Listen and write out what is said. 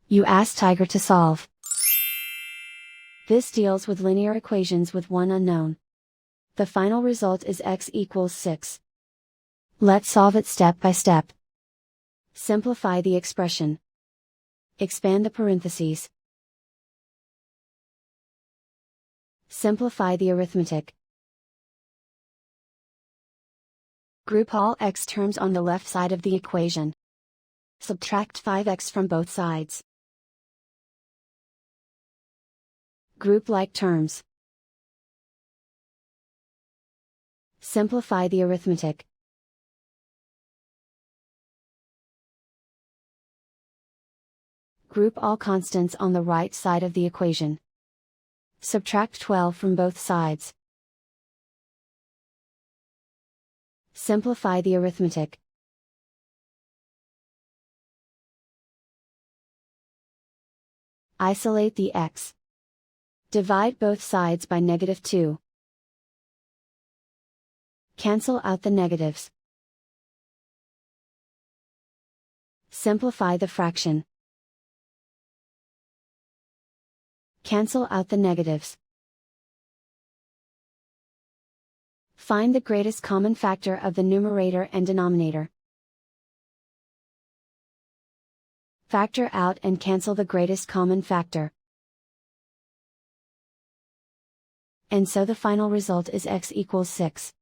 You ask Tiger to solve. This deals with linear equations with one unknown. The final result is x equals 6. Let's solve it step by step. Simplify the expression. Expand the parentheses. Simplify the arithmetic. Group all x terms on the left side of the equation. Subtract 5x from both sides. Group like terms. Simplify the arithmetic. Group all constants on the right side of the equation. Subtract 12 from both sides. Simplify the arithmetic. Isolate the x. Divide both sides by -2. Cancel out the negatives. Simplify the fraction. Cancel out the negatives. Find the greatest common factor of the numerator and denominator. Factor out and cancel the greatest common factor. And so the final result is x equals 6.